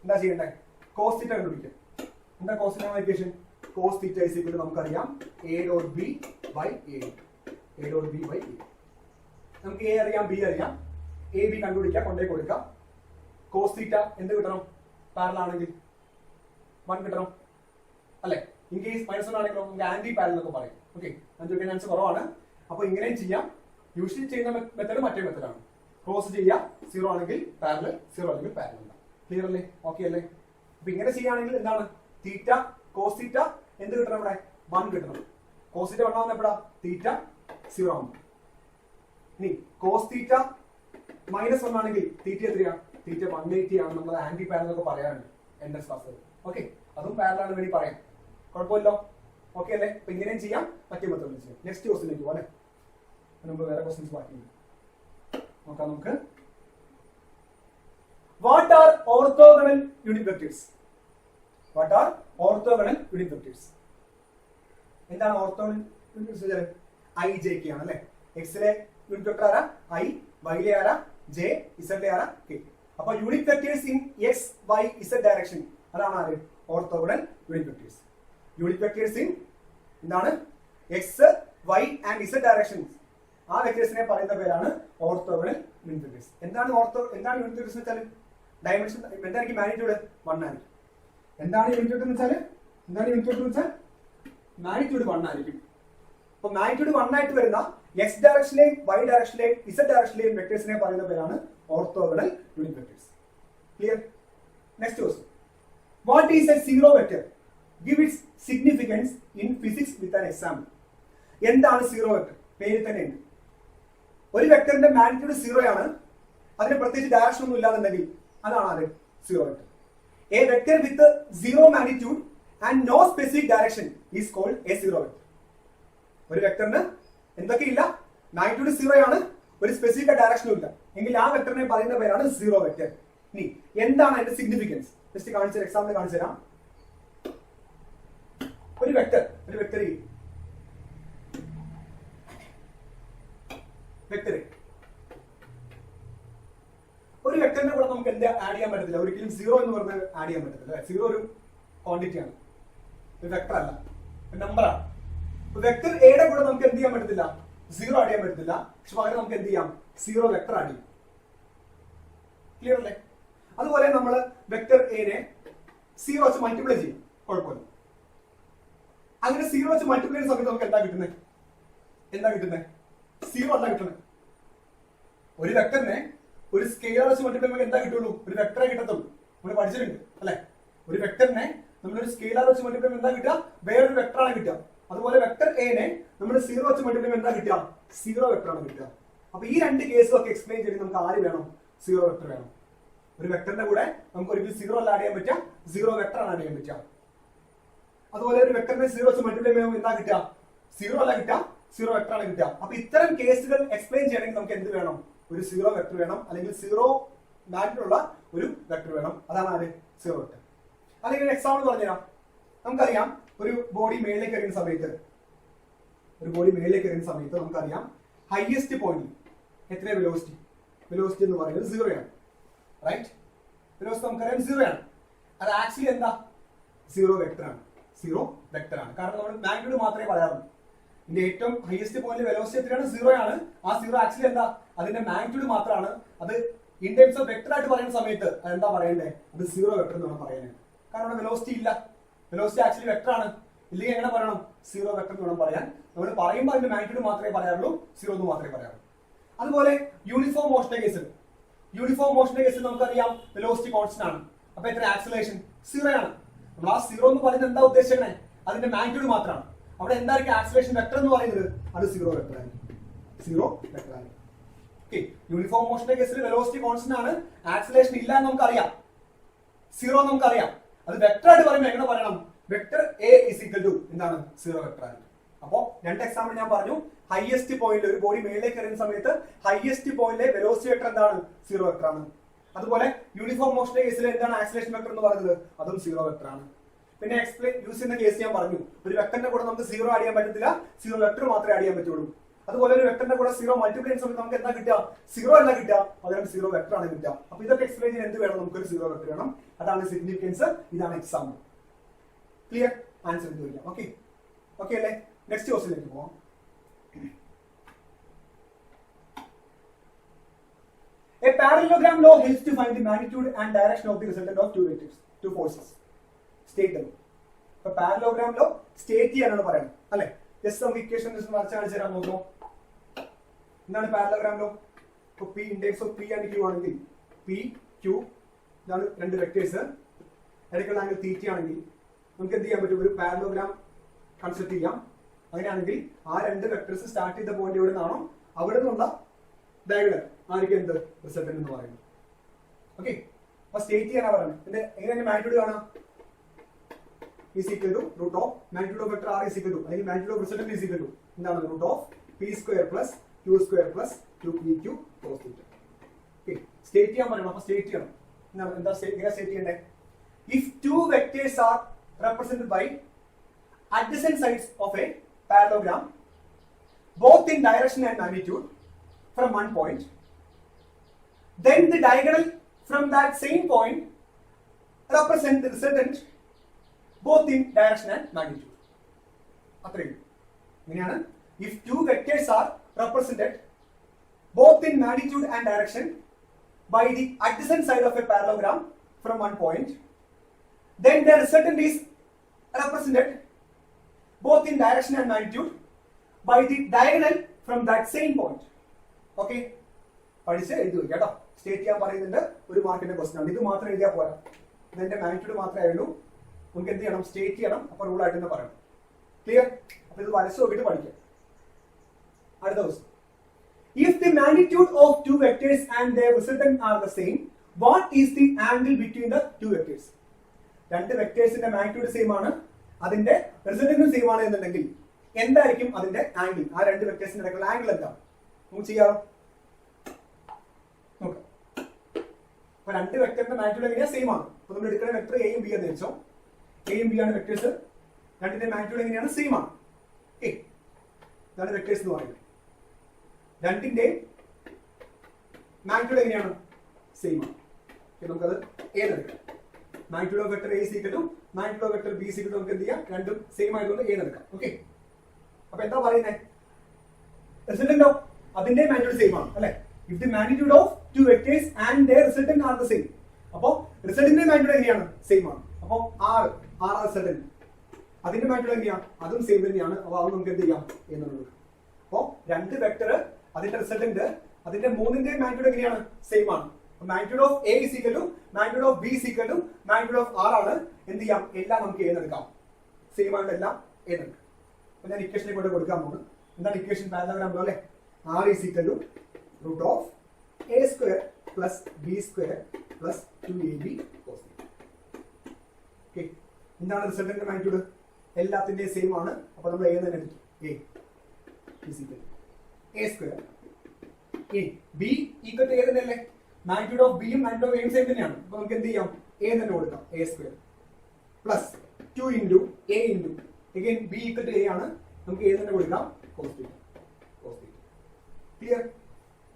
എന്താ ചെയ്യണ്ടേ? Cos theta കണ്ടുപിടിക്കുക. എന്താ cos theta equation? Cos theta is equal to നമുക്കറിയാം A dot B by A. A dot B by A. നമുക്ക് A അറിയാം, ബി അറിയാം. എ ബി കണ്ടുപിടിക്കാം, കൊണ്ടേ കൊടുക്കാം. കോസ് തീറ്റ എന്ത് കിട്ടണം? പാരലൽ ആണെങ്കിൽ 1 കിട്ടണം അല്ലെ? ഇൻ കേസ് -1 ആണെങ്കിലോ നമുക്ക് ആന്റി പാരലൽ എന്നൊക്കെ പറയും. ഓക്കെ, നമുക്ക് ചാൻസ് കുറവാണ്. അപ്പൊ ഇങ്ങനെയും ചെയ്യാം. യൂഷ്വലി ചെയ്യുന്ന മെത്തേഡ് മറ്റേ മെത്തേഡാണ്. ക്രോസ് ചെയ്യാം, 0 ആണെങ്കിൽ പാരലൽ, 0 അല്ലെങ്കിൽ പാരലൽ. ക്ലിയർ അല്ലേ? ഓക്കെ അല്ലേ? അപ്പൊ ഇങ്ങനെ ചെയ്യുകയാണെങ്കിൽ എന്താണ്? തീറ്റ കോസ് തീറ്റ എന്ത് കിട്ടണം? ഇവിടെ 1 കിട്ടണം. കോസ് തീറ്റ 1 ആവുന്നപ്പോഴാ തീറ്റ 0 ആവും. ഇനി കോസ് തീറ്റ -1 ആണെങ്കിൽ തീറ്റ എത്രയാ? തീറ്റ 180 ആണ്. നമ്മൾ ആന്റി പാരലൽ ഒക്കെ പറയാറുണ്ട് എൻഡസ് ക്ലാസ്. ഓക്കെ, അതും പാരലൽ ആണ് വേണ്ടി പറയാം. കുഴപ്പമില്ലോ? ഓക്കെ അല്ലേ? അപ്പൊ ഇങ്ങനെയും ചെയ്യാം, മറ്റേ മെത്തേഡിൽ ചെയ്യാം. നെക്സ്റ്റ് ക്വസ്റ്റിലേക്ക് പോകാം അല്ലെ? മുമ്പ് വേറെ ക്വസ്റ്റ്യൻസ് ബാക്കി നോക്കാം നമുക്ക്. What are orthogonal unit vectors? What are orthogonal unit vectors? എന്താണ് orthogonal unit vectors? I J K ആണ് അല്ലെ? എക്സിലെ യൂണിറ്റ് വെക്ടർ ആരാ? ഐ. വൈയിലെ ആരാ? ജെ. ഇസഡിലെ ആരാ? കെ. അപ്പൊ unit vectors in X Y Z direction, അതാണ് ആര്? Orthogonal unit vectors. Unit vectors in എന്താണ്? X Y and Z directions. ആ വെക്ടേഴ്സിനെ പറയുന്ന പേരാണ് ഓർത്തോഗണൽ യൂണിറ്റ് വെക്ടേഴ്സ്. എന്താണ് യൂണിറ്റ് വെക്ടേഴ്സ് എന്ന് വെച്ചാൽ? ഡയമെൻഷൻ എന്തായിരിക്കും? മാഗ്നിറ്റ്യൂഡ് 1 ആയിരിക്കും. എന്താണ് യൂണിറ്റ് വെക്ടർ എന്ന് വെച്ചാൽ? മാഗ്നിറ്റ്യൂഡ് 1 ആയിരിക്കും. അപ്പൊ മാഗ്നിറ്റ്യൂഡ് 1 ആയിട്ട് വരുന്ന എക്സ് ഡയറക്ഷനിലെയും വൈ ഡയറക്ഷനിലെയും ഇസഡ് ഡയറക്ഷനിലെയും വെക്ടേഴ്സിനെ പറയുന്ന പേരാണ് orthogonal unit vectors. Clear? Next question. What is A zero vector? Give it's significance in physics with an example. എന്താണ് സീറോ വെക്ടർ? പേരിൽ തന്നെ ഉണ്ട്. ഒരു വെക്ടറിന്റെ മാഗ്നിറ്റ്യൂഡ് 0 ആണ്, അതിന് പ്രത്യേകിച്ച് ഡയറക്ഷൻ ഒന്നും ഇല്ലാന്നുണ്ടെങ്കിൽ അതാണ് ആര്? Zero vector. A vector with 0 magnitude and no specific direction is called a zero vector. ഒരു വെക്ടറിന് എന്തൊക്കെയില്ല? മാഗ്നിറ്റ്യൂഡ് 0 ആണ്, ഒരു സ്പെസിഫിക് ഡയറക്ഷനും ഇല്ല, എങ്കിൽ ആ വെക്ടറിനെ പറയുന്ന പേരാണ് സീറോ വെക്ടർ. ഇനി എന്താണ് അതിന്റെ സിഗ്നിഫിക്കൻസ്? ജസ്റ്റ് കാണിച്ചു എക്സാമ്പിൾ കാണിച്ചു തരാം. ഒരു വെക്ടർ ഒരു വെക്ടറിന്റെ കൂടെ നമുക്ക് എന്ത് ആഡ് ചെയ്യാൻ പറ്റത്തില്ല? ഒരിക്കലും 0 എന്ന് പറഞ്ഞ് ആഡ് ചെയ്യാൻ പറ്റത്തില്ല. 0 ഒരു ക്വാണ്ടിറ്റി ആണ്, ഒരു വെക്ടർ അല്ല, ഒരു നമ്പറാണ്. വെക്ടർ എയുടെ കൂടെ നമുക്ക് എന്ത് ചെയ്യാൻ പറ്റത്തില്ല? 0 ആഡ് ചെയ്യാൻ പറ്റത്തില്ല. പക്ഷെ പകരം നമുക്ക് എന്ത് ചെയ്യാം? 0 വെക്ടർ ആഡ് ചെയ്യും. ക്ലിയർ അല്ലേ? അതുപോലെ നമ്മൾ വെക്ടർ എനെ 0 വെച്ച് മൾട്ടിപ്ലൈ ചെയ്യും, കുഴപ്പമില്ല. അങ്ങനെ 0 വെച്ച് മൾട്ടിപ്ലൈ ചെയ്യുന്ന സമയത്ത് നമുക്ക് എന്താ കിട്ടുന്നത്? 0 അല്ല കിട്ടുന്നത്. ഒരു വെക്ടറിനെ ഒരു സ്കെയിലർ വെച്ച് മൾട്ടിപ്ലൈ ചെയ്യുമ്പോൾ എന്താ കിട്ടുള്ളൂ? ഒരു വെക്ടറെ കിട്ടത്തുള്ളൂ. നമ്മൾ പഠിച്ചിട്ടുണ്ട് അല്ലെ? ഒരു വെക്ടറിനെ നമ്മളൊരു സ്കെയിലർ വെച്ച് മൾട്ടിപ്ലൈ ചെയ്യുമ്പോൾ എന്താ കിട്ടുക? വേറൊരു വെക്ടറാണ് കിട്ടുക. അതുപോലെ വെക്ടർ എനെ നമ്മൾ 0 വെച്ച് മൾട്ടിപ്ലൈ ചെയ്യുമ്പോൾ എന്താ കിട്ടുക? 0 വെക്ടറാണ് കിട്ടുക. അപ്പൊ ഈ രണ്ട് കേസുകളൊക്കെ എക്സ്പ്ലെയിൻ ചെയ്ത് നമുക്ക് ആര് വേണം? 0 വെക്ടർ വേണം. ഒരു വെക്ടറിന്റെ കൂടെ നമുക്ക് ഒരിക്കലും 0 അല്ല ആഡ് ചെയ്യാൻ പറ്റുക, 0 വെക്ടർ ആണ് ആഡ് ചെയ്യാൻ പറ്റുക. അതുപോലെ ഒരു വെക്ടറിനെ 0 വെച്ച് മൾട്ടിപ്ലൈ ചെയ്യുമ്പോൾ എന്താ കിട്ടുക? 0 അല്ല കിട്ടുക, 0 വെക്ടർ ആണ് കിട്ടുക. അപ്പൊ ഇത്തരം കേസുകൾ എക്സ്പ്ലെയിൻ ചെയ്യണമെങ്കിൽ നമുക്ക് എന്ത് വേണം? ഒരു 0 വെക്ടർ വേണം, അല്ലെങ്കിൽ 0 മാഗ്നിറ്റ്യൂഡ് ഉള്ള ഒരു വെക്ടർ വേണം. അതാണ് ആര്? 0 വെക്ടർ. അല്ലെങ്കിൽ എക്സാമ്പിൾ പറഞ്ഞുതരാം. നമുക്കറിയാം ഒരു ബോഡി മേളിലേക്ക് എറിയുന്ന സമയത്ത് നമുക്കറിയാം ഹയസ്റ്റ് പോയിന്റ് എത്ര വെലോസിറ്റി എന്ന് പറയുന്നത് 0 ആണ്. റൈറ്റ്? വെലോസിറ്റി നമുക്കറിയാം 0 ആണ്. അത് ആക്ച്വലി എന്താ? 0 വെക്ടർ ആണ്. കാരണം നമ്മൾ മാഗ്നിറ്റ്യൂഡ് മാത്രമേ പറയാറുള്ളൂ. ഇതിന്റെ ഏറ്റവും ഹയസ്റ്റ് പോയിന്റ് വെലോസിറ്റി എത്രയാണ്? 0 ആണ്. ആ 0 ആക്ച്വലി എന്താ? അതിന്റെ മാഗ്നിറ്റ്യൂഡ് മാത്രമാണ്. അത് ഇൻ ടേംസ് ഓഫ് വെക്ടർ ആയിട്ട് പറയുന്ന സമയത്ത് അതെന്താ പറയണ്ടേ? അത് 0 വെക്ടർ എന്ന് വേണം പറയാനായിട്ട്. കാരണം വെലോസിറ്റി ഇല്ല, വെലോസിറ്റി ആക്ച്വലി വെക്ടർ ആണ്. ഇല്ലെങ്കിൽ എങ്ങനെ പറയണം? 0 വെക്ടർ എന്ന് വേണം പറയാൻ. നമ്മൾ പറയുമ്പോൾ അതിന്റെ മാഗ്നിറ്റ്യൂഡ് മാത്രമേ പറയാറുള്ളൂ, 0 എന്ന് മാത്രമേ പറയാറുള്ളൂ. അതുപോലെ യൂണിഫോം മോഷന്റെ കേസിൽ നമുക്കറിയാം വെലോസിറ്റി കോൺസ്റ്റന്റ് ആണ്. അപ്പൊ എത്ര? ആക്സിലറേഷൻ 0 ആണ്. നമ്മൾ ആ 0 എന്ന് പറയുന്നത് എന്താ ഉദ്ദേശിക്കണേ? അതിന്റെ മാഗ്നിറ്റ്യൂഡ് മാത്രമാണ്. അവിടെ എന്തായിരിക്കും ആക്സിലറേഷൻ വെക്ടർ എന്ന് പറയുന്നത്? അത് 0 വെക്ടർ ആയിരിക്കും. യൂണിഫോം മോഷന്റെ കേസിൽ വെലോസിറ്റി കോൺസ്റ്റന്റ് ആണ്, ആക്സിലറേഷൻ ഇല്ല എന്ന് നമുക്കറിയാം, 0 നമുക്കറിയാം. അത് വെക്ടർ ആയിട്ട് പറയുമ്പോൾ എങ്ങനെ പറയണം? Vector A is equal to എന്താണ്? 0 വെക്ടർ ആയിരിക്കും. അപ്പോ രണ്ട് എക്സാമ്പിൾ ഞാൻ പറഞ്ഞു. ഹയസ്റ്റ് പോയിന്റ് ഒരു ബോഡി മേളിലേക്ക് എറിയുന്ന സമയത്ത് ഹയസ്റ്റ് പോയിന്റിലെ വെലോസിറ്റി വെക്ടർ എന്താണ്? 0 വെക്ടർ ആണ്. അതുപോലെ യൂണിഫോം മോഷന്റെ കേസിൽ എന്താണ് ആക്സിലറേഷൻ വെക്ടർ എന്ന് പറയുന്നത്? അതും 0 വെക്ടർ ആണ്. പിന്നെ എക്സ്പ്ലെയിൻ യൂസ് ചെയ്യുന്ന കേസ് ഞാൻ പറഞ്ഞു. ഒരു വെക്ടറിന്റെ കൂടെ നമുക്ക് 0 ആഡ് ചെയ്യാൻ പറ്റത്തില്ല, 0 വെക്ടർ മാത്രമേ ആഡ് ചെയ്യാൻ പറ്റുള്ളൂ. അതുപോലെ ഒരു വെക്ടറിന്റെ കൂടെ 0 മൾട്ടിപ്ലൈ ചെയ്യുന്ന സമയത്ത് നമുക്ക് എന്താ കിട്ടുക? 0 അല്ല കിട്ടുക, പകരം 0 വെക്ടർ ആണ് കിട്ടുക. അപ്പൊ ഇതൊക്കെ എക്സ്പ്ലെയിൻ ചെയ്യാൻ എന്ത് വേണം? നമുക്കൊരു 0 വെക്ടർ വേണം. അതാണ് സിഗ്നിഫിക്കൻസ്, ഇതാണ് എക്സാമ്പിൾ. ക്ലിയർ? ആൻസർ ഇത് വരിക. ഓക്കെ ഓക്കെ അല്ലേ? നെക്സ്റ്റ് ക്വസ്റ്റ്യനിലേക്ക് പോവാം. A parallelogram law helps to find the magnitude and direction of the resultant of two vectors, two forces. State them. ഇപ്പൊ പാരലോഗ്രാം ലോ സ്റ്റേറ്റ് ചെയ്യാനാണ് പറയുന്നത് അല്ലെ? ജസ്റ്റ് നമുക്ക് ഇക്വേഷൻ വരച്ച് കാണിച്ചു തരാൻ നോക്കുമോ? എന്താണ് പാരലോഗ്രാം ലോ? ഇപ്പൊ P index of P and Q ആണെങ്കിൽ പി ക്യൂ ഇതാണ് രണ്ട് വെക്ടേഴ്സ്, ഇടയ്ക്കുള്ള ആംഗിൾ തീറ്റ ആണെങ്കിൽ നമുക്ക് എന്ത് ചെയ്യാൻ പറ്റും? ഒരു പാരലോഗ്രാം കൺസ്ട്രക്ട് ചെയ്യാം. അങ്ങനെയാണെങ്കിൽ ആ രണ്ട് വെക്ടേഴ്സ് സ്റ്റാർട്ട് ചെയ്ത പോയിന്റ് എവിടെ നിന്നാണോ അവിടെ നിന്നുള്ള ഡയഗണൽ ആയിരിക്കും എന്ത് റിസൾട്ടന്റ് എന്ന് പറയുന്നത്. ഓക്കെ, അപ്പൊ സ്റ്റേറ്റ് ചെയ്യാനാ പറയുന്നത്. ഇതിന്റെ എങ്ങനെ മാഗ്നിറ്റ്യൂഡ് കാണാം? is equal to root of magnitude of vector r is equal to അല്ലെങ്കിൽ magnitude of resultant is equal to എന്താണ്? root of p square plus q square plus 2pq cos theta. Okay, state ചെയ്യാൻ പറയണം. അപ്പൊ state ചെയ്യണം. എന്താ എങ്ങനെ state ചെയ്യണ്ടേ? if two vectors are represented by adjacent sides of a parallelogram both in direction and magnitude from one point, then the diagonal from that same point represent the resultant both in direction and magnitude. അത്രയും ഇങ്ങനെയാണ്. if two vectors are represented both in magnitude and direction by the adjacent side of a parallelogram from one point, then the resultant is represented both in direction and magnitude by the diagonal from that same point. Okay, പഠിച്ച് എഴുതി കേട്ടോ. State ചെയ്യാൻ പറയുന്നുണ്ട്. ഒരു മാർക്കിന്റെ question ആണ്. ഇത് മാത്രം എഴുതിയാൽ പോരാ, ഇതിന്റെ മാഗ്നിറ്റ്യൂഡ് മാത്രമേ ഉള്ളൂ. നമുക്ക് എന്ത് ചെയ്യണം? സ്റ്റേറ്റ് ചെയ്യണം. അപ്പൊ റൂൾ ആയിട്ട് തന്നെ പറയണം. ക്ലിയർ? അപ്പൊ ഇത് വരച്ചു നോക്കിയിട്ട് പഠിക്കാം. അടുത്ത ദിവസം, if the magnitude of two vectors and their resultant are the same, what is the angle between the two vectors? രണ്ട് വെക്ടേഴ്സിന്റെ മാഗ്നിറ്റ്യൂഡ് സെയിം ആണ്, അതിന്റെ റിസൾട്ടന്റും സെയിം ആണ് എന്നുണ്ടെങ്കിൽ എന്തായിരിക്കും അതിന്റെ ആംഗിൾ? ആ രണ്ട് വെക്ടേഴ്സിന്റെ ഇടയ്ക്കുള്ള ആംഗിൾ എന്താണ്? നമുക്ക് ചെയ്യാം. നോക്കാം. അപ്പൊ രണ്ട് വെക്ടറിന്റെ മാഗ്നിറ്റ്യൂഡ് എങ്ങനെയാ? സെയിം ആണ്. അപ്പൊ നമ്മൾ എടുക്കുന്ന വെക്ടർ എയും ബി എന്ന് വെച്ചോ. എയും ബി ആണ് വെക്ടേഴ്സ്. രണ്ടിന്റെ മാഗ്നിറ്റ്യൂഡ് എങ്ങനെയാണ്? സെയിം ആണ്. ഇതാണ് വെക്ടേഴ്സ് എന്ന് പറയുന്നത്. രണ്ടിന്റെ മാഗ്നിറ്റ്യൂഡ് എങ്ങനെയാണ്? സെയിം ആണ്. നമുക്കത് ഏതെടുക്കാം. Magnitude of vector A is equal to magnitude of vector B is equal to നമുക്ക് എന്ത് ചെയ്യാം? രണ്ടും സെയിം ആയതുകൊണ്ട് ഏതെടുക്കാം. ഓക്കെ, അപ്പൊ എന്താ പറയുന്നത്? റിസൾട്ടന്റ് ഓഫ് അതിന്റെ മാഗ്നിറ്റ്യൂഡ് സെയിം ആണ് അല്ലെ? if the magnitude of two vectors and their resultant are the same, അപ്പോ റിസൾട്ടിന്റെ മാഗ്നിറ്റ്യൂഡ് എങ്ങനെയാണ്? സെയിം ആണ്. അപ്പോ ആർ റിസൾട്ടന്റ് അതിന്റെ മാഗ്നിറ്റ്യൂഡ് എങ്ങനെയാണ്? അതും സെയിം തന്നെയാണ്. അപ്പൊ അത് നമുക്ക് എന്ത് ചെയ്യാം എന്നുള്ളത്. അപ്പോ രണ്ട് വെക്ടർ അതിന്റെ റിസൾട്ടന്റ് അതിന്റെ മൂന്നിന്റെ മാഗ്നിറ്റ്യൂഡ് എങ്ങനെയാണ്? സെയിം ആണ്. Magnitude of A is equal to magnitude of B is equal to magnitude of R ആണ്. എന്ത് ചെയ്യാം? എല്ലാം നമുക്ക് എഴുതെടുക്കാം. സെയിം ആയിട്ട് എല്ലാം എഴുതെടുക്കാം. അപ്പൊ ഞാൻ ഇക്വേഷനെ കൊണ്ട് കൊടുക്കാൻ പോകുന്നത് എന്താണ്? ഇക്വേഷൻ പാരലലോഗ്രാം ലോ അല്ലേ? R is equal to root of a square plus b square plus 2ab cos theta. Okay, എന്താണ് റിസൾട്ടന്റ് മാഗ്നിറ്റ്യൂഡ്? എല്ലാത്തിന്റെയും സെയിം ആണ്. അപ്പൊ നമ്മൾ a തന്നെ എടുക്കും. a is equal to a square. a b equal to a തന്നെയല്ലേ? Magnitude of b യും magnitude of a യും സെയിം തന്നെയാണ്. അപ്പൊ നമുക്ക് എന്ത് ചെയ്യാം? a തന്നെ കൊടുക്കാം. a square plus 2 into a into again b equal to a ആണ്. നമുക്ക് a തന്നെ കൊടുക്കാം. cos theta. Clear?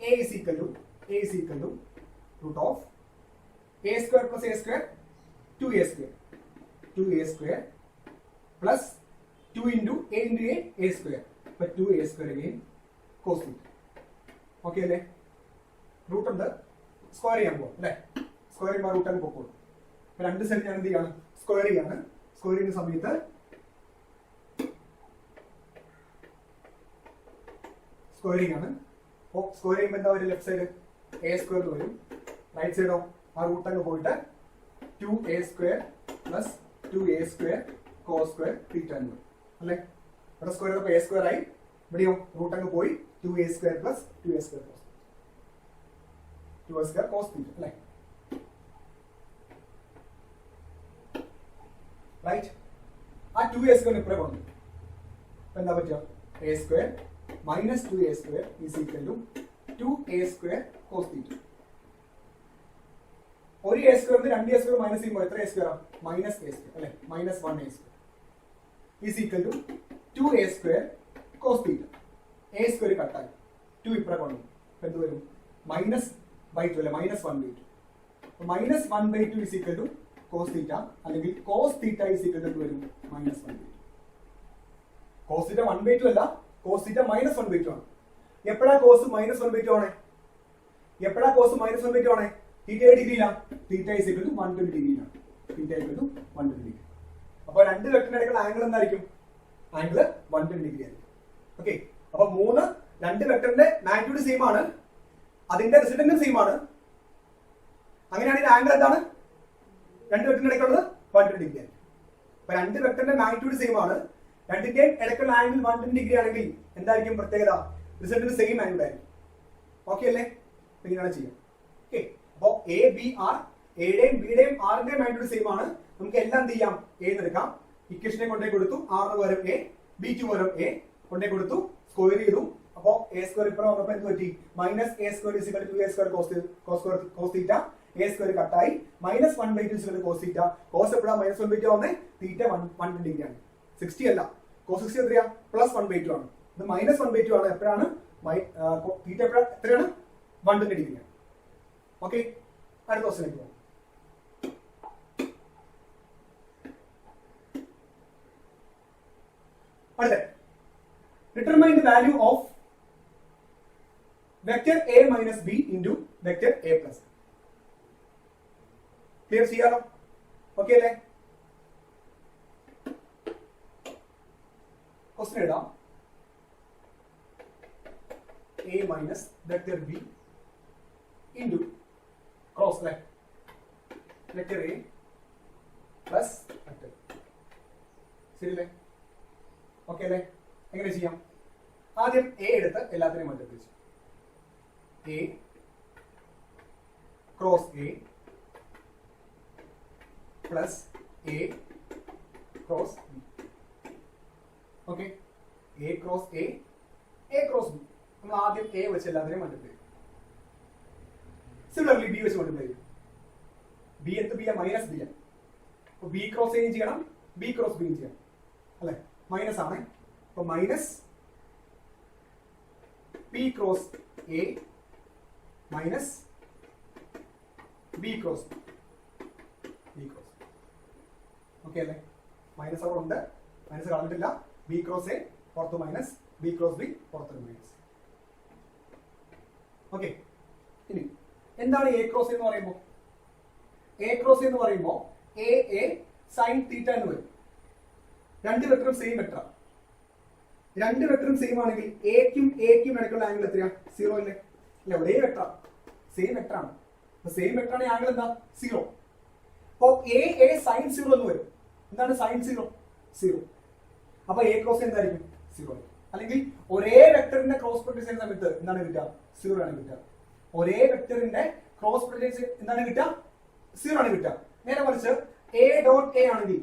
A is equal to root of a square plus a square 2a square plus 2 into a square but 2a square again cos theta. Okay അല്ലേ? Root ഉണ്ട്, square ചെയ്യാൻ പോകും അല്ലേ? Square ചെയ്യുമ്പോൾ root അങ്ങ് പോകും. രണ്ട് side ഞാൻ എന്ത് ചെയ്യാണ്? സ്ക്വയർ ചെയ്യാണ്. സ്ക്വയർ ചെയ്യുന്ന സമയത്ത് സ്ക്വയറിംഗ് ആണ്. അപ്പോൾ സ്ക്വയർ ചെയ്യുമ്പോൾ എന്താ വരും? ലെഫ്റ്റ് സൈഡ് എ സ്ക്വയർ വരും. റൈറ്റ് സൈഡോ ആ റൂട്ട് അങ്ങ് പോയിട്ട് 2a square plus 2a square cos square theta എന്ന് വരും അല്ലേ? ഇവിടെ സ്ക്വയർ ചെയ്തപ്പോൾ a square ആയി. ഇവിടെയോ റൂട്ട് അങ്ങ് പോയി 2a square plus 2a square cos theta അല്ലേ? റൈറ്റ്. ആ 2a square ഇപ്പഴേ വന്നു. അപ്പൊ എന്താ പറ്റുക? a square minus 2a square is equal to 2a square cos theta. ഒരു a square രണ്ട് a square മൈനസ് ചെയ്യുമ്പോൾ എത്ര a square? Minus a square അല്ലെ? Minus 1a square is equal to 2a square cos theta. A square കട്ടായി 2 ഇപ്പുറം കൊണ്ടു എന്ത് വരും -/2 അല്ലെ -1/2 -1/2 is equal to cos theta അല്ലെങ്കിൽ cos theta is equal to എന്ത് വരും -1/2. cos theta 1/2 അല്ല cos theta -1/2 ആണ്. എപ്പോഴാ cos -1/2 ആണ്? എപ്പോഴാ cos -1/2 ആണ്? theta ഡിഗ്രിയിലാണ്. theta is equal to 120 ഡിഗ്രിയിലാണ്. theta is equal to 120 degree. അപ്പോൾ രണ്ട് വെക്ടറിന്റെ ഇടയ്ക്കുള്ള ആംഗിൾ എന്തായിരിക്കും? ആംഗിൾ 120 ഡിഗ്രി ആയിരിക്കും. ഓക്കെ, അപ്പൊ രണ്ട് വെക്ടറിന്റെ മാഗ്നിറ്റ്യൂഡ് സെയിം ആണ്, അതിന്റെ റിസൾട്ടന്റും സെയിം ആണ്. അങ്ങനെയാണെങ്കിൽ ആംഗിൾ എന്താണ്? രണ്ട് വെക്ടറിന്റെ ഇടയ്ക്കുള്ളത് 120 ഡിഗ്രി ആയിരിക്കും. അപ്പൊ രണ്ട് വെക്ടറിന്റെ മാഗ്നിറ്റ്യൂഡ് സെയിം ആണ്, രണ്ടിന്റെയും ഇടയ്ക്കുള്ള ആംഗിൾ 120 ഡിഗ്രി ആണെങ്കിൽ എന്തായിരിക്കും പ്രത്യേകത? റിസൾട്ടന്റ് സെയിം ആംഗിൾ ആയിരിക്കും. ഓക്കെ അല്ലേ? ഇങ്ങനെയാണ് ചെയ്യാം. ഓക്കെ, അപ്പോ എ ബി ആർ, എയുടെയും ബിയുടെയും ആറിന്റെയും മാഗ്നിറ്റ്യൂഡ് സെയിം ആണ്. നമുക്ക് എല്ലാം എന്ത് ചെയ്യാം? എ എടുക്കാം. ഇക്വേഷനെ കൊണ്ടേ കൊടുത്തു, ആറിന് പകരം എ, ബിക്ക് പകരം എ കൊണ്ടേ കൊടുത്തു, സ്ക്വയർ ചെയ്തു. അപ്പോ എ സ്ക്വയർ ഇപ്പുറം വന്നപ്പോ എന്ത് പറ്റി? -a square is equal to 2a square cos theta. A square കട്ടായി. -1/2 is equal to cos theta. cos എപ്പോഴാ -1/2 വന്നേ? തീറ്റ 120 ഡിഗ്രി ആണ്. 60 അല്ല, cos 60 എത്രയാ? +1/2 ആണ്. ഇത് -1/2 ആണ്. എപ്പോഴാണ് തീറ്റ എത്രയാണ്? 120 ഡിഗ്രി ആണ്. ഓക്കെ, അടുത്ത ക്വസ്റ്റ്യനിലേക്ക് പോകാം. അടുത്ത determine the value of vector a minus b into vector a plus. Clear ചെയ്യാലോ? ഓക്കെ അല്ലേ? ക്വസ്റ്റ്യൻ ഇടാം. a minus vector b into cross അല്ലേ, vector a plus vector. ശരിയല്ലേ? ഓക്കെ അല്ലേ? എങ്ങനെ ചെയ്യാം? ആദ്യം എ എടുത്ത് എല്ലാത്തിനെയും മൾട്ടിപ്ലൈ ചെയ്യും. A cross A plus A cross B. Okay, A cross A, A cross B. നമ്മൾ ആദ്യം എ വെച്ച് എല്ലാത്തിനെയും മൾട്ടിപ്ലൈ ചെയ്യും. സിമിലർലി ബി വെച്ച് മൾട്ടിപ്ലൈ ചെയ്യും. ബി എന്ത് ബി മൈനസ് ബി ആണ്. അപ്പൊ ബി ക്രോസ് എയും ചെയ്യണം, ബി ക്രോസ് ബിയും ചെയ്യണം അല്ലെ? മൈനസ് ആണ്. അപ്പൊ minus B cross A minus B cross B cross. Okay അല്ലേ? മൈനസ് അവിടെ ഉണ്ട്, മൈനസ് കളഞ്ഞിട്ടില്ല. ബി ക്രോസ് എ പുറത്ത് മൈനസ്, ബി ക്രോസ് ബി പുറത്തൊരു മൈനസ്. ഓക്കെ, ഇനി എന്താണ് എ ക്രോസ് എന്ന് പറയുമ്പോൾ? എ ക്രോസ് എന്ന് പറയുമ്പോൾ എ സൈൻ തീറ്റ എന്ന് വരും. രണ്ട് വെക്ടറും സെയിം വെക്ടറാണ്. രണ്ട് വെക്ടറും സെയിം ആണെങ്കിൽ എക്കും ഇടയ്ക്കുള്ള ആംഗിൾ എത്രയാ? 0 അല്ലേ? അല്ല, ഒരേ വെക്ടർ, സെയിം വെക്ടർ ആണ്. സെയിം വെക്ടർ ആണ്, ആംഗിൾ എന്താ? 0. അപ്പോ എ സൈൻ 0 എന്ന് വരും. എന്താണ് സൈൻ 0? 0. അപ്പൊ എ ക്രോസ് എന്തായിരിക്കും? 0. അല്ലെങ്കിൽ ഒരേ വെക്ടറിന്റെ ക്രോസ് പ്രൊഡക്റ്റ് ചെയ്യുന്ന സമയത്ത് എന്താണ് കിട്ടുക? 0 ആണ് കിട്ടുക. ഒരേ വെക്ടറിന്റെ ക്രോസ് പ്രൊഡക്റ്റ് എന്താണ് കിട്ടുക? 0 ആണ് കിട്ടുക. നേരെ മറിച്ച് എ ഡോട്ട് എ ആണെങ്കിൽ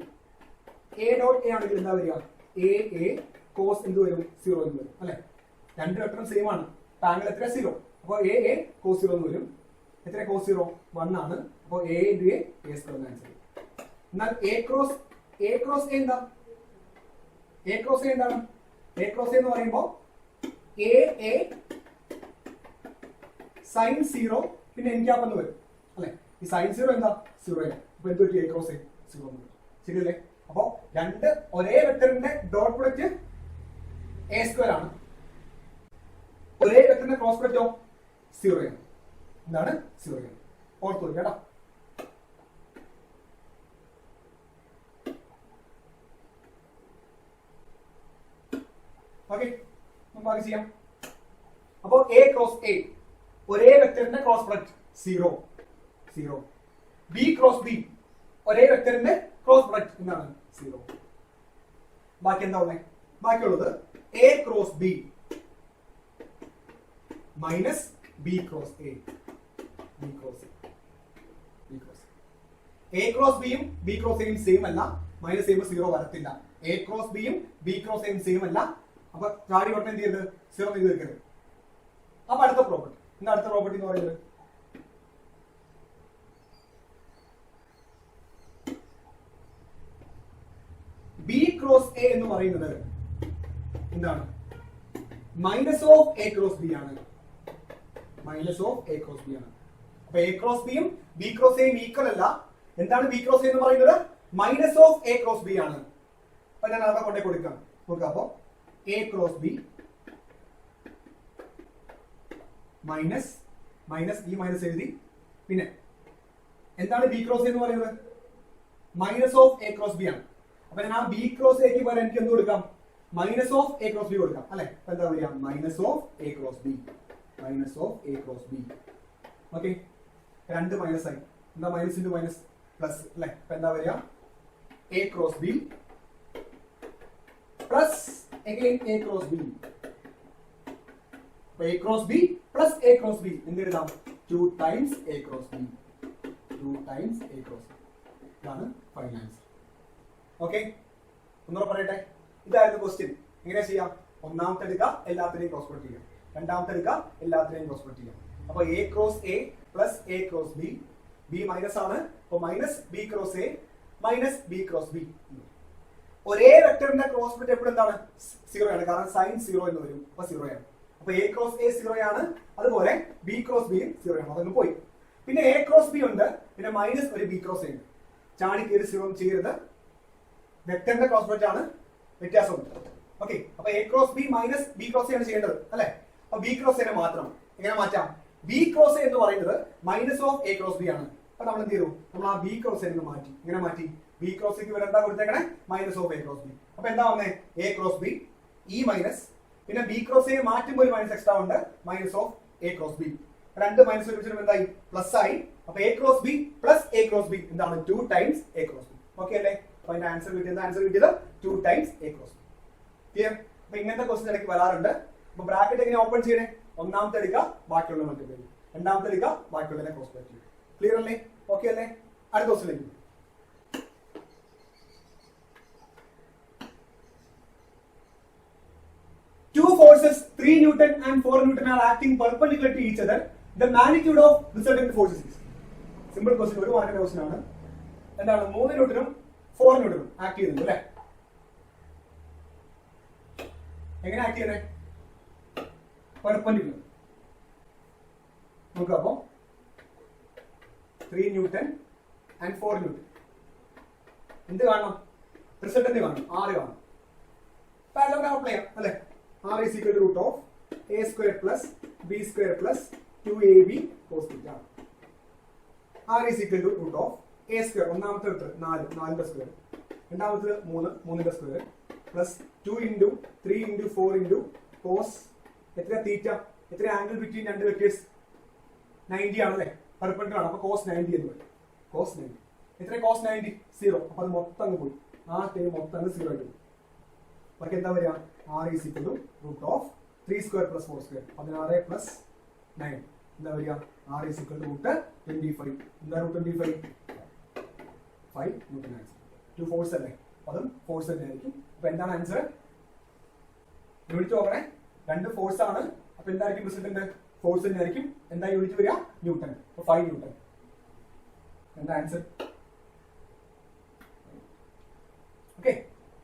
എന്താ വരിക? എ കോസ് എന്ത് വരും? 0 എന്ന് വരും അല്ലെ? രണ്ട് വെക്ടറും സെയിം ആണ്. ആംഗിൾ എത്ര? 0. അപ്പൊ എ കോസ് 0 എന്ന് വരും. എത്ര കോസ് 0? 1 ആണ്. അപ്പൊ A into A square answer. എന്നാൽ എ ക്രോസ് എ എന്താ? എ ക്രോസ് എ എന്താണ്? എ ക്രോസ് എന്ന് പറയുമ്പോൾ എ സൈൻ 0 പിന്നെ എൻ ക്യാപ്പ് എന്ന് വരും അല്ലെ? ഈ സൈൻ 0 എന്താ? 0 ആണ്. അപ്പൊ എന്ത് പറ്റി? എ ക്രോസ് എ 0 എന്ന് വരും. ശരിയല്ലേ? അപ്പൊ രണ്ട് ഒരേ വെക്ടറിന്റെ ഡോട്ട് പ്രൊഡക്റ്റ് എ സ്ക്വയർ ആണ്. ഒരേ വെക്ടറിന്റെ ക്രോസ് പ്രൊഡക്റ്റോ 0 ആണ്. എന്താണ്? 0 ആണ്. ഓർത്തു കേട്ടോ. ഓക്കെ, നമുക്ക് അത് ചെയ്യാം. അപ്പോ എ ക്രോസ് എ ഒരേ വെക്ടറിന്റെ cross product 0. B cross B ഒരേ വെക്ടറിന്റെ ക്രോസ് പ്രൊഡക്റ്റ് എന്താണ്? 0. ബാക്കി എന്താ ഉള്ളത്? ബാക്കിയുള്ളത് A cross B minus B cross A. A cross ബിയും ബി ക്രോസ് എയും സെയിം അല്ല. മൈനസ് ചെയ്യുമ്പോൾ 0 വരത്തില്ല. എ ക്രോസ് ബിയും ബി ക്രോസ് എയും സെയിം അല്ല. അപ്പൊ ചാടി പറഞ്ഞ എന്ത് ചെയ്യരുത്? 0 ചെയ്ത് വെക്കരുത്. അപ്പൊ അടുത്ത പ്രോപ്പർട്ടി എന്താ? അടുത്ത പ്രോപ്പർട്ടി എന്ന് പറയുന്നത് ബി ക്രോസ് എ എന്ന് പറയുന്നത് എന്താണ്? Minus of A cross B ആണ്. Minus of A cross B ആണ്. അപ്പൊ എ ക്രോസ് ബിയും ബി ക്രോസ് എയും ഈക്വൽ അല്ല. എന്താണ് ബി ക്രോസ് എ എന്ന് പറയുന്നത്? Minus of A cross B ആണ്. അപ്പൊ ഞാൻ അതൊക്കെ കൊണ്ടേ കൊടുക്കാം. അപ്പൊ A cross B minus minus ഈ മൈനസ് എഴുതി. പിന്നെ എന്താണ് ബി ക്രോസ് എന്ന് പറയുന്നത്? Minus of A cross B ആണ്. അപ്പൊ ഞാൻ ആ ബി ക്രോസ് എക്ക് പകരം എനിക്ക് എന്ത് കൊടുക്കാം? Minus of A cross B കൊടുക്കാം അല്ലെ? അപ്പൊ എന്താ പറയാ? Minus of A cross B. Minus of A cross B. Okay, രണ്ട് മൈനസ് ആയി. എന്താ മൈനസ് ഇൻറ്റു മൈനസ് പ്ലസ് അല്ലെ? അപ്പൊ എന്താ പറയാ? A cross B plus again A cross B. A cross B plus A cross B എന്തെഴുതാം? 2 times A cross B. 2 times A cross B. ഇതാണ് final answer. Okay, ഒന്നുകൂടെ പറയട്ടെ. ഇതായിരുന്നു ക്വസ്റ്റ്യൻ. എങ്ങനെ ചെയ്യാം? ഒന്നാമത്തെ എടുക്കുക, എല്ലാത്തിനെയും ക്രോസ് പ്രൊഡക്റ്റ് ചെയ്യാം. രണ്ടാമത്തെ എടുക്കുക, എല്ലാത്തിനെയും ക്രോസ് പ്രൊഡക്റ്റ് ചെയ്യാം. അപ്പൊ A cross A plus A cross B. B minus ആണ്. അപ്പൊ minus B cross A minus B cross B. ഒരേ വെക്ടറിന്റെ ക്രോസ് പ്രൊഡക്റ്റ് എപ്പോഴും എന്താണ്? 0 ആണ്. കാരണം സൈൻ 0 എന്ന് വരും. അപ്പൊ 0 ആണ്. അപ്പൊ എ ക്രോസ് എ 0 ആണ്. അതുപോലെ ബി ക്രോസ് ബി 0 ആണ്. അതൊന്ന് പോയി. പിന്നെ എ ക്രോസ് ബി ഉണ്ട്. പിന്നെ മൈനസ് ഒരു ബി ക്രോസ് എ ഉണ്ട്. ചാടി കയറി 0 ചെയ്യരുത്. വെക്ടറിന്റെ ക്രോസ് പ്രൊഡക്റ്റ് ആണ്, വ്യത്യാസമുണ്ട്. ഓക്കെ, അപ്പൊ A cross B minus B cross A ആണ് ചെയ്യേണ്ടത് അല്ലെ? അപ്പൊ ബി ക്രോസ് എനെ മാത്രം എങ്ങനെ മാറ്റാം? ബി ക്രോസ് എ എന്ന് പറയുന്നത് minus of A cross B ആണ്. അപ്പൊ നമ്മൾ എന്ത് ചെയ്തു? നമ്മൾ ആ ബി ക്രോസ് എ മാറ്റി. ഇങ്ങനെ മാറ്റി. ബി ക്രോസ് എക്ക് എന്താ കൊടുത്തേക്കണേ? Minus of A cross B. അപ്പൊ എന്താ വന്നേ? എ ക്രോസ് ബി ഈ മൈനസ് പിന്നെ ബി ക്രോസ് എ മാറ്റുമ്പോൾ ഒരു മൈനസ് എക്സ്ട്രാ ഉണ്ട്. Minus of A cross B. രണ്ട് മൈനസ് ഒരുമിച്ച് എന്തായി? പ്ലസ് ആയി. അപ്പൊ A cross B plus A cross B എന്താണ്? 2 times A cross B. Okay അല്ലേ? അപ്പൊ അതിന്റെ ആൻസർ കിട്ടിയത് 2 times A cross B. Clear? അപ്പൊ ഇങ്ങനത്തെ ക്വസ്റ്റ്യൻ ഇടയ്ക്ക് വരാറുണ്ട്. അപ്പൊ ബ്രാക്കറ്റ് എങ്ങനെ ഓപ്പൺ ചെയ്യണേ? ഒന്നാമത്തെ എടുക്കുക, ബാക്കിയുള്ള മൾട്ടിപ്ലൈ ചെയ്യും. രണ്ടാമത്തെ എടുക്കുക, ബാക്കിയുള്ളതിനെ ക്രോസ് പ്രൊഡക്റ്റ് ചെയ്യും. ക്ലിയർ അല്ലേ? ഓക്കെ അല്ലേ? അടുത്ത ക്വസ്റ്റ്യനിലേക്ക്. Two forces 3 Newton and 4 Newton are acting perpendicular to each other. The magnitude of resultant forces is. Simple question. ഒരു മാർക്കിന്റെ ക്വസ്റ്റ്യൻ ആണ്. എന്താണ്? 3 ന്യൂട്ടനും 4 ന്യൂട്ടനും ആക്ട് ചെയ്യുന്നുണ്ട് അല്ലേ? എങ്ങനെ ആക്ട് ചെയ്യണേ? പെർപെൻഡിക്കുലർ. നോക്കുക. അപ്പൊ 3 ന്യൂട്ടൺ ആൻഡ് 4 ന്യൂട്ടൺ എന്ത് കാണണം? റിസൾട്ടന്റ് കാണണം. 6 കാണണം. പാരലൽ അപ്ലൈ ചെയ്യാം അല്ലെ? R is equal to root of a square plus b square plus 2ab cos theta. R is equal to root of a square. ഒന്നാമത്തെ വെക്ടർ 4, 4ന്റെ സ്ക്വയർ. രണ്ടാമത്തെ 3, 3ന്റെ square plus 2 into 3 into 4 into cos എത്ര തീറ്റ? എത്ര angle between രണ്ട് vectors? 90 ആണല്ലേ? Perpendicular ആണ്. അപ്പൊ cos 90 എന്ന് പറയും. cos 90 എത്ര? cos 90 0. അപ്പൊ അത് മൊത്തം അങ്ങ് പോയി. ആ ടൈം മൊത്തം അങ്ങ് 0 ആയിട്ട് പോയി. ബാക്കി എന്താ വരിക? R is equal to root of 3 square plus 4 square. 16 plus 9 എന്താ വരിക? R is equal to root 25. എന്താ root 25? 5 Newton answer. 2 ഫോഴ്സ് അല്ലേ? അതും ഫോഴ്സ് തന്നെ ആയിരിക്കും. അപ്പൊ എന്താണ് ആൻസർ? യൂണിറ്റ് നോക്കണേ. 2 ഫോഴ്സ് ആണ്. അപ്പൊ എന്തായിരിക്കും റിസൾട്ടന്റ്? ഫോഴ്സ് തന്നെ ആയിരിക്കും. എന്താ യൂണിറ്റ് വരിക? ന്യൂട്ടൺ. അപ്പൊ 5 ന്യൂട്ടൺ. എന്താ ആൻസർ? ഓക്കെ,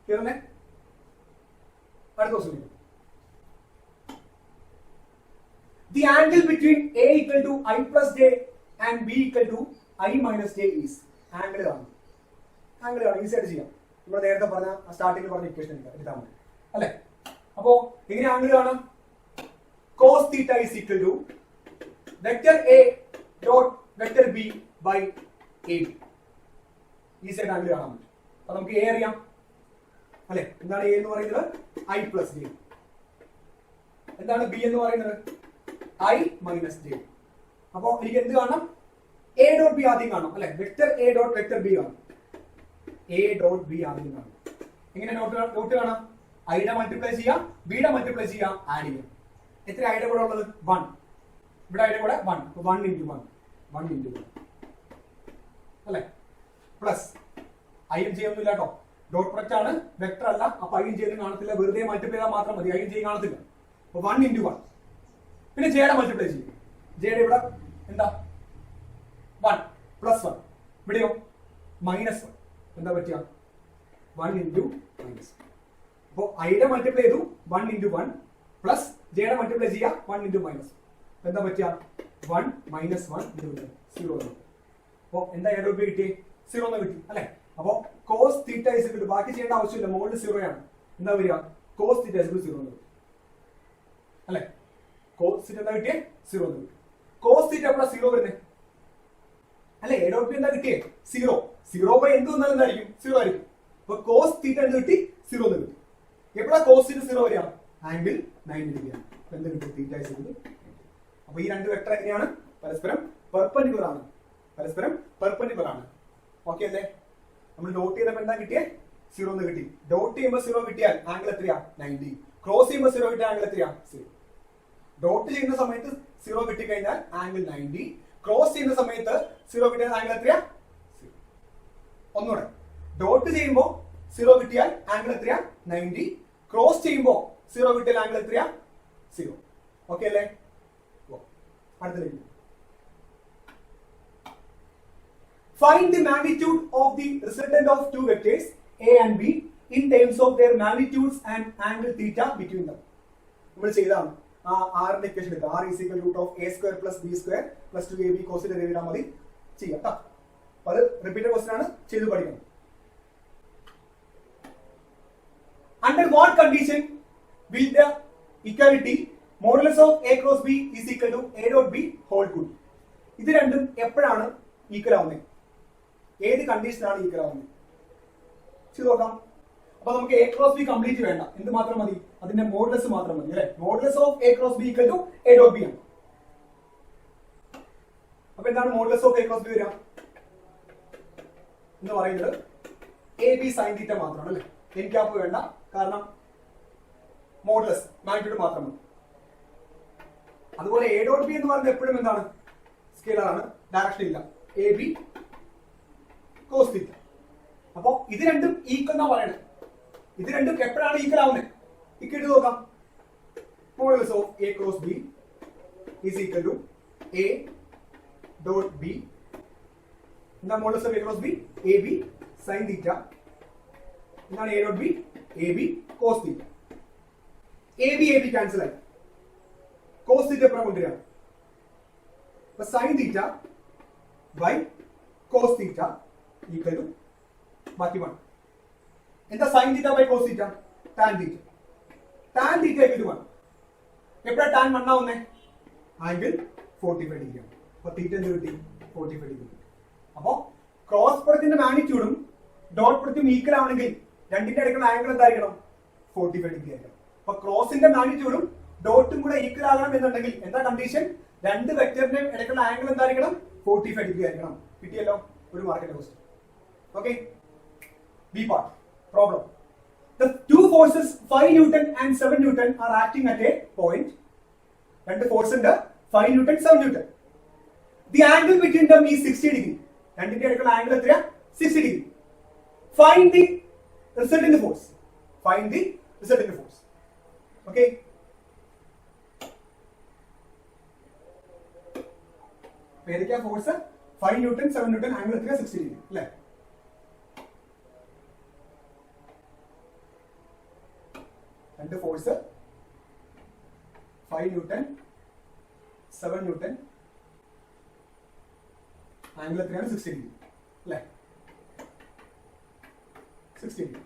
ക്ലിയർ അല്ലേ? അടുത്ത question. The angle between A equal to I plus j and B equal to I minus j is. Angle കാണും. ആംഗിൾ കാണും. ഈസി ആയിട്ട് ചെയ്യാം. നമ്മൾ നേരത്തെ പറഞ്ഞ സ്റ്റാർട്ടിംഗിൽ പറഞ്ഞ ഇക്വേഷൻ എടുത്താൽ മതി അല്ലെ? അപ്പോ എങ്ങനെ ആംഗിൾ കാണാം? cos theta is equal to vector A dot vector B by AB. Easy ആയിട്ട് ആംഗിൾ കാണാൻ പറ്റും. അപ്പൊ നമുക്ക് A അറിയാം അല്ലെ? എന്താണ് A എന്ന് പറയുന്നത്? I plus j. എന്താണ് B എന്ന് പറയുന്നത്? I minus j. അപ്പോ എനിക്ക് എന്ത് കാണണം? A dot B ആദ്യം കാണണം അല്ലെ? Vector A dot vector B കാണണം. A dot B ആദ്യം കാണണം. എങ്ങനെ നോട്ട് കാണാം? I യുടെ മൾട്ടിപ്ലൈ ചെയ്യാം, B യുടെ മൾട്ടിപ്ലൈ ചെയ്യാം, ആഡ് ചെയ്യാം. എത്ര I യുടെ കൂടെ ഉള്ളത്? 1. ഇവിടെ I യുടെ കൂടെ 1. 1 into 1. 1 into 1 അല്ലെ? പ്ലസ് I യും j ഒന്നും ഇല്ല കേട്ടോ. ഡോട്ട് പ്രൊഡക്റ്റ് ആണ്, വെക്ടർ അല്ല. അപ്പൊ I യും j ഒന്നും കാണത്തില്ല. വെറുതെ മൾട്ടിപ്ലൈ ചെയ്താൽ മാത്രം മതി. I യും j കാണത്തില്ല. അപ്പൊ 1 into 1. പിന്നെ j യുടെ മൾട്ടിപ്ലൈ ചെയ്യും. j യുടെ ഇവിടെ എന്താ? 1 plus 1. ഇവിടെയോ മൈനസ് 1. എന്താ പറ്റിയ? 1 into minus. അപ്പോ I യുടെ മൾട്ടിപ്ലൈ ചെയ്തു 1 into 1 പ്ലസ് ജെയുടെ മൾട്ടിപ്ലൈ ചെയ്യുക 1 into മൈനസ് എന്താ പറ്റുക 1 minus 1 into 0. അപ്പോൾ എന്താ എ ഡോട്ട് ബി കിട്ടി 0 എന്ന് കിട്ടി അല്ലെ. അപ്പോൾ cos theta is equal to ബാക്കി ചെയ്യേണ്ട ആവശ്യമില്ല മുകളിൽ 0 ആണ്. എന്താ വരിക cos theta is equal to 0 എന്ന് കിട്ടും അല്ലെ. കോസ് തീറ്റ എന്താ കിട്ടിയേ 0 എന്ന് കിട്ടും. കോസ് തീറ്റ എപ്പോഴാ 0 വരുന്നത് അല്ലെ. എ ഡോട്ട് ബി എന്താ കിട്ടിയേ 0. 0 ബൈ എന്ത് വന്നാലും എന്തായിരിക്കും 0 ആയിരിക്കും. അപ്പൊ കോസ് തീറ്റ എന്ത് കിട്ടി 0 എന്ന് കിട്ടി. എപ്പോഴാ കോസ് തീറ്റ 0 വരിക ആംഗിൾ 90 ഡിഗ്രിയാണ്. എന്ത് കിട്ടും തീറ്റ ഇസ് ഇക്വൽ ടു. അപ്പൊ ഈ രണ്ട് വെക്ടർ എങ്ങനെയാണ് പരസ്പരം പെർപെൻഡിക്കുലർ ആണ്. പരസ്പരം പെർപെൻഡിക്കുലർ ആണ്. ഓക്കെ അല്ലേ. നമ്മൾ ഡോട്ട് ചെയ്തപ്പോൾ എന്താ കിട്ടിയേ 0 എന്ന് കിട്ടി. ഡോട്ട് ചെയ്യുമ്പോൾ 0 കിട്ടിയാൽ ആംഗിൾ എത്രയാ 90. ക്രോസ് ചെയ്യുമ്പോൾ 0 കിട്ടിയ ആംഗിൾ എത്രയാ 0. ഡോട്ട് ചെയ്യുന്ന സമയത്ത് 0 കിട്ടിക്കഴിഞ്ഞാൽ ആംഗിൾ 90. ക്രോസ് ചെയ്യുന്ന സമയത്ത് 0 കിട്ടിയാൽ ആംഗിൾ എത്രയാ 0. ഒന്നുകൂടെ ഡോട്ട് ചെയ്യുമ്പോൾ 0 കിട്ടിയാൽ ആംഗിൾ എത്രയാ 90. ക്രോസ് ചെയ്യുമ്പോൾ 0 കിട്ടിയാൽ ആംഗിൾ എത്രയാ 0. ഓക്കെ അല്ലേ. അടുത്തിലേക്ക് find the magnitude of the resultant of two vectors a and b in terms of their magnitudes and angle theta between them. നമ്മൾ ചെയ്താണ് ആ ആറിന്റെ ഇക്വേഷൻ എടുക്കുക. r is equal to root of a square plus b square plus 2ab cos ന്റെ derivative മതി ചെയ്യാം ട്ടോ. അത് റിപ്പീറ്റഡ് ക്വസ്റ്റ്യൻ ആണ്, ചെയ്തു പഠിക്കണം. Under what condition will the equality modulus of a cross b is equal to a dot b whole cube? ഇത് രണ്ടും എപ്പോഴാണ് ഈക്വൽ ആവുന്നത്, ഏത് കണ്ടീഷനാണ് ഈക്വൽ ആവുന്നത് ചെയ്ത് നോക്കാം. അപ്പൊ നമുക്ക് എ ക്രോസ് ബി കംപ്ലീറ്റ് വേണ്ട, എന്ത് മാത്രം മതി അതിന്റെ മോഡുലസ് മാത്രം മതി അല്ലെ. Modulus of A cross B equal to A dot B ആണ്. അപ്പൊ എന്താണ് modulus of A cross B വരിക എന്ന് പറയുന്നത് എ ബി സൈൻ തീറ്റ മാത്രമാണ് അല്ലെ. എൻ ക്യാപ്പ് വേണ്ട, കാരണം മോഡുലസ് മാഗ്നിറ്റ്യൂഡ് മാത്രം മതി. അതുപോലെ എ ഡോട്ട് ബി എന്ന് പറയുന്നത് എപ്പോഴും എന്താണ് സ്കെയിലർ ആണ്, ഡയറക്ഷൻ ഇല്ല. A B cos theta. അപ്പൊ ഇത് രണ്ടും ഈക്വൽ എന്നാ പറയണത്. ഇത് രണ്ടും എപ്പോഴാണ് ഈക്വൽ ആവുന്നത് ഇക്കിട്ട് നോക്കാം. Modulus of A cross B is equal to A dot B. എന്താ modulus of A cross B A B sine theta. എന്താണ് A dot B A B cos theta. A B cancel ആയി. Cos theta എപ്പോഴാണ് കൊണ്ടുവരിക sine theta by cos theta equal to ബാക്കി 1. എന്താ sine theta by cos theta tan theta. Tan theta equal to 1. എപ്പോഴാണ് tan 1 ആവുന്നേ angle 45 degree ആണ്. അപ്പൊ തീറ്റ എന്ത് കിട്ടി 45 ഡിഗ്രി. അപ്പോ ക്രോസ് പ്രൊഡക്റ്റിന്റെ മാഗ്നിറ്റ്യൂഡും ഡോട്ട് പ്രൊഡക്റ്റും ഈക്വൽ ആവണമെങ്കിൽ രണ്ടിന്റെ ഇടയ്ക്കുള്ള ആംഗിൾ എന്തായിരിക്കണം 45 ഡിഗ്രി ആയിരിക്കണം. അപ്പൊ ക്രോസിന്റെ മാഗ്നിറ്റ്യൂഡും ഡോട്ടും കൂടെ ഈക്വൽ ആകണം എന്നുണ്ടെങ്കിൽ എന്താ കണ്ടീഷൻ, രണ്ട് വെക്ടറിന്റെ ഇടയ്ക്കുള്ള ആംഗിൾ എന്തായിരിക്കണം 45 ഡിഗ്രി ആയിരിക്കണം. കിട്ടിയല്ലോ ഒരു മാർക്കിന്റെ question. Okay. B part problem. The two forces 5 Newton and 7 Newton are acting at a point. രണ്ട് ഫോഴ്സ് ഉണ്ട് 5 Newton 7 Newton. The angle between them is 60 degree. രണ്ടിന്റെ ഇടയ്ക്കുള്ള ആംഗിൾ എത്രയാ 60 degree. Find the resultant force. Find the resultant force. Okay. ഏതൊക്കെയാ force 5 Newton 7 Newton angle എത്രയാ 60 degree അല്ലേ. രണ്ട് force 5 Newton 7 Newton angle എത്രയാണ് 60 ഡിഗ്രി അല്ലേ. 60 ഡിഗ്രി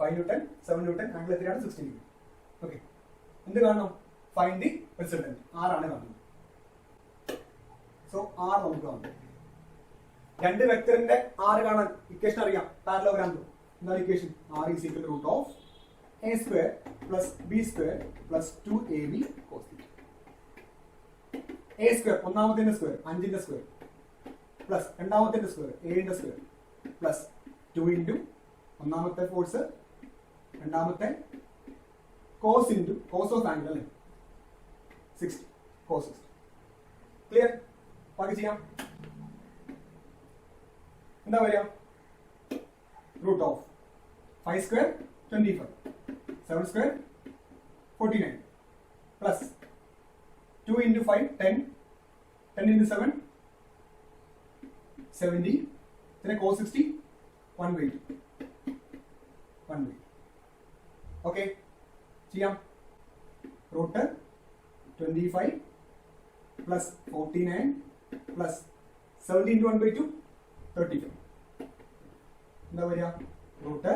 5 Newton 7 Newton ആംഗിൾ എത്രയാണ് 60 ഡിഗ്രി. ഓക്കെ. എന്ത് കാണണം ഫൈൻഡ് ദി റിസൾട്ടന്റ്. ആറാണ് കാണുന്നത്. സോ ആർ നമുക്ക് കാണും. രണ്ട് വെക്ടറിന്റെ ആറ് കാണാൻ ഇക്വേഷൻ അറിയാം, പാരലോഗ്രാം. എന്താണ് equation? R is equal to root of A square plus B square plus 2ab cos theta. A square ഒന്നാമത്തിന്റെ സ്ക്വയർ 5ന്റെ സ്ക്വയർ പ്ലസ് രണ്ടാമത്തിന്റെ സ്ക്വയർ 7ന്റെ സ്ക്വയർ പ്ലസ് 2 ഇൻറ്റു ഒന്നാമത്തെ ഫോഴ്സ് രണ്ടാമത്തെ cos into cos of angle അല്ലേ 60 cos 60. Clear? ബാക്കി ചെയ്യാം. എന്താ പറയാ root of 5 square 25 7 square 49 plus 2 into 5 10 10 into 7 70 പിന്നെ കോസ് 60 1/2. ഓക്കെ. ചെയ്യാം. Root 25 plus 49 plus 70 into 1/2 35. എന്താ വരിക? Root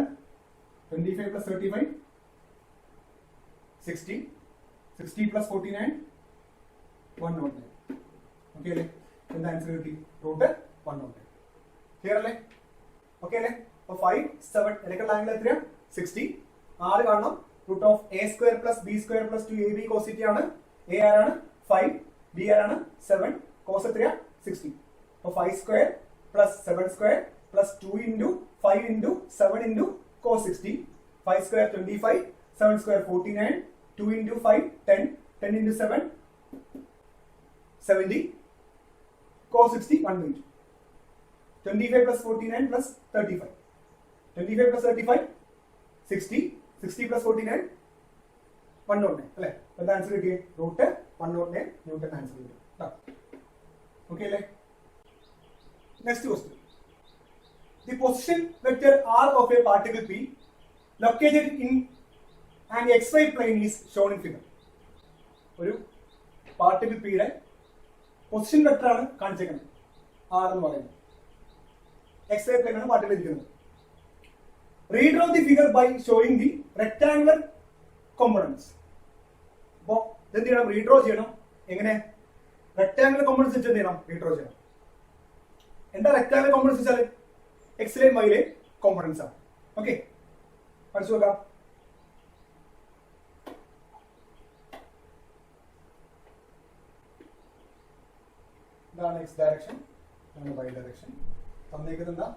25 plus 35 60. 60 പ്ലസ് 49 109. ഓക്കെ അല്ലേ? എന്താ ആൻസർ കിട്ടി? റൂട്ട് 109. ക്ലിയർ അല്ലേ? ഓക്കെ അല്ലേ? അപ്പൊ 5 7 ഇടയ്ക്കുള്ള ആംഗിൾ എത്രയാണ്? 60. 6 കാണണം. Root of A square plus B square plus 2ab cos θ ആണ്. എ ആരാണ്? 5. ബി ആരാണ്? 7. കോസ് എത്രയാ? 60. അപ്പൊ 5 square plus 7 square plus 2 into 5 into 7 into cos 60. 5 square 25, 7 square 49, 2 into 5 10, 10 into 7 70, cos 60 1/2. 25 plus 49 plus 35. 25 plus 35 60. 60 plus 49 109 അല്ലേ? എന്താ answer കിട്ടിയേ? Root 109 newton answer കിട്ടും. Okay അല്ലേ? Next question. The position vector r of a particle p located in an xy plane is shown in figure. ഒരു particle പിയുടെ position vector ആണ് കാണിച്ചേക്കുന്നത്. r എന്ന് പറയുന്നത് xy plane ആണ് പാർട്ടിക്കിൾ ഇരിക്കുന്നത്. Redraw the figure by showing the rectangular components. അപ്പോൾ എന്ത് ചെയ്യണം? റീഡ്രോ ചെയ്യണം. എങ്ങനെ? റെക്ടാങ്കുലർ കോമ്പണൻസ് വെച്ച് എന്ത് ചെയ്യണം? റീഡ്രോ ചെയ്യണം. എന്താ റെക്ടാങ്കുലർ കോമ്പണൻസ് വെച്ചാൽ എക്സിലെയും വൈയിലെയും കോമ്പണൻസ് ആണ്. ഓക്കെ, പഠിച്ചു നോക്കാം. ഇതാണ് എക്സ് ഡയറക്ഷൻ, ഇതാണ് വൈ ഡയറക്ഷൻ. തന്നേക്കുന്നത് എന്താ?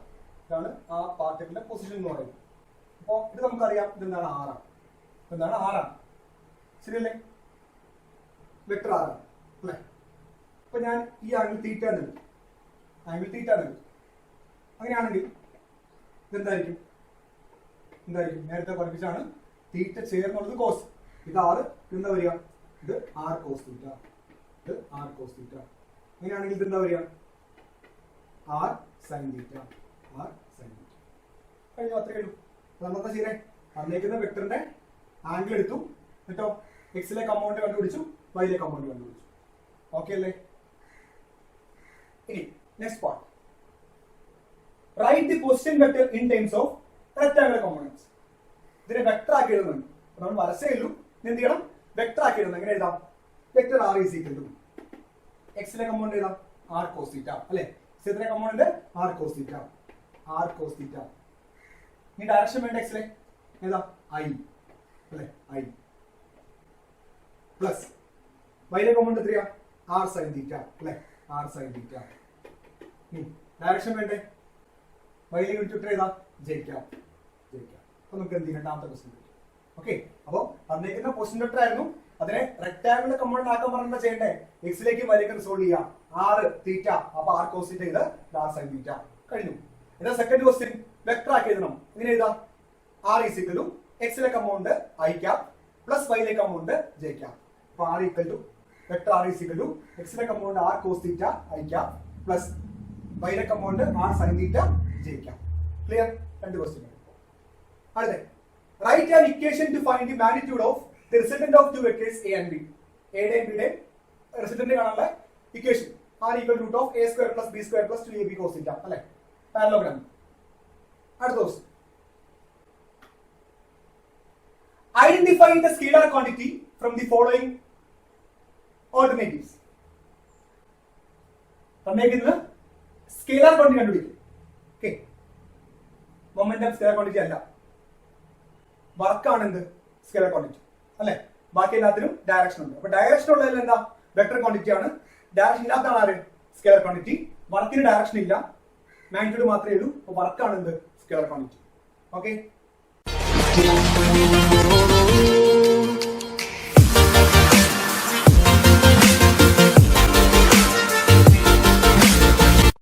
ഇതാണ് ആ പാർട്ടിക്കിളിന്റെ പൊസിഷൻ എന്ന് പറയുന്നത്. അപ്പോൾ ഇത് നമുക്കറിയാം ഇതെന്താണ്? ആറാണ്. എന്താണ്? ആറാണ്. ശരിയല്ലേ? വെക്ടർ ആറാണ് അല്ലേ? അപ്പൊ ഞാൻ ഈ ആംഗിൾ തീറ്റ എന്ന് എടുക്കും. ആംഗിൾ തീറ്റ എന്ന് എടുക്കും. അങ്ങനെയാണെങ്കിൽ ഇതെന്തായിരിക്കും? എന്തായിരിക്കും? നേരത്തെ പഠിപ്പിച്ചാണ് തീറ്റ ചേർന്നുള്ളത് കോസ്. ഇത് ആറ്, ഇതെന്താ വരിക? ഇത് ആർ കോസ് തീറ്റ, ഇത് ആർ കോസ് തീറ്റ. അങ്ങനെയാണെങ്കിൽ ഇതെന്താ വരിക? R sine theta, R sine theta. കഴിഞ്ഞു, അത്രയേ ഉള്ളൂ. നമ്മളെന്താ ചെയ്യണേ? തന്നേക്കുന്ന വെക്ടറിന്റെ ആംഗിൾ എടുത്തു, എന്നിട്ടോ എക്സിലെ കമ്പൗണ്ട് കണ്ടുപിടിച്ചു, വൈയിലെ കമ്പൗണ്ട് കണ്ടുപിടിച്ചു. ഓക്കെ അല്ലേ? ഇനി next part. Write the position vector in terms of rectangular components. ഇതിനെ വെക്ടർ ആക്കി എഴുതുന്നുണ്ട്. നമ്മൾ വരച്ചേ ഉള്ളൂ. എന്ത് ചെയ്യണം? വെക്ടർ ആക്കി എഴുതണം. എങ്ങനെ എഴുതാം? Vector R is equal to എക്സിലെ കമ്പൗണ്ട് എഴുതാം ആർ കോസ് തീറ്റ അല്ലെ? എക്സിലെ compound R cos theta, R cos theta. ഇനി ഡയറക്ഷൻ വേണ്ട എക്സിലെ ഏതാ? ഐ അല്ലെ? ഐ പ്ലസ് വൈയിലെ കമ്പൗണ്ട് എത്രയാ? ആർ സൈൻ തീറ്റ അല്ലെ? ആർ സൈൻ തീറ്റ. ഡയറക്ഷൻ വേണ്ടേ? വൈയിലേക്ക് വിളിച്ചിട്ട് ഏതാ? ജയിക്കാം, ജയിക്കാം. അപ്പൊ നമുക്ക് എന്ത് ചെയ്യും? രണ്ടാമത്തെ ക്വസ്റ്റ്യൻ. ഓക്കെ, അപ്പൊ തന്നേക്കുന്ന പൊസിഷൻ വെക്ടർ ആയിരുന്നു. അതിനെ റെക്ടാങ്കുലർ കമ്പൗണ്ട് ആക്കാൻ പറഞ്ഞാൽ ചെയ്യണ്ടേ? എക്സിലേക്ക് വൈയിലേക്ക് സോൾവ് ചെയ്യാം. ആർ തീറ്റ, അപ്പൊ ആർ കോസ് തീറ്റ, ഇത് ആർ സൈൻ തീറ്റ. കഴിഞ്ഞു. ഇതാ സെക്കൻഡ് ക്വസ്റ്റ്യൻ. വെക്ടർ ആക്കി എഴുതണം. എങ്ങനെ എഴുതാം? ആർ ഈസ് ഈക്വൽ ടു എക്സിലെ കമ്പൗണ്ട് ഐ ക്യാപ് പ്ലസ് വൈയിലെ കമ്പൗണ്ട് ജെ ക്യാപ്. അപ്പൊ R equal to vector R is equal to എക്സിലെ compound R cos theta I cap plus വൈയിലെ compound R sine theta J cap. Clear? രണ്ട് question. അടുത്ത write an equation to find the magnitude of the resultant of two vectors A and B. എയുടെയും ബിയുടെയും resultant കാണാനുള്ള equation R equal root of A square plus B square plus 2ab cos θ അല്ലെ? Parallelogram. അടുത്ത question. Identify the scalar quantity from the following alternatives. തന്നേക്കുന്നത് scalar quantity കണ്ടുപിടിക്കും. Okay, momentum scalar quantity അല്ല, വർക്കാണ് എന്ത്? സ്കേലാർ ക്വാണ്ടിറ്റി അല്ലെ? ബാക്കി എല്ലാത്തിനും ഡയറക്ഷൻ ഉണ്ട്. അപ്പൊ ഡയറക്ഷൻ ഉള്ളതിൽ എന്താ? വെക്ടർ ക്വാണ്ടിറ്റി ആണ്. ഡയറക്ഷൻ ഇല്ലാത്തതാണ് ആര്? Scalar quantity. വർക്കിന് ഡയറക്ഷൻ ഇല്ല, മാഗ്നിറ്റ്യൂഡ് മാത്രമേ ഉള്ളൂ. അപ്പൊ വർക്കാണ് എന്ത്? Scalar quantity. ഓക്കെ.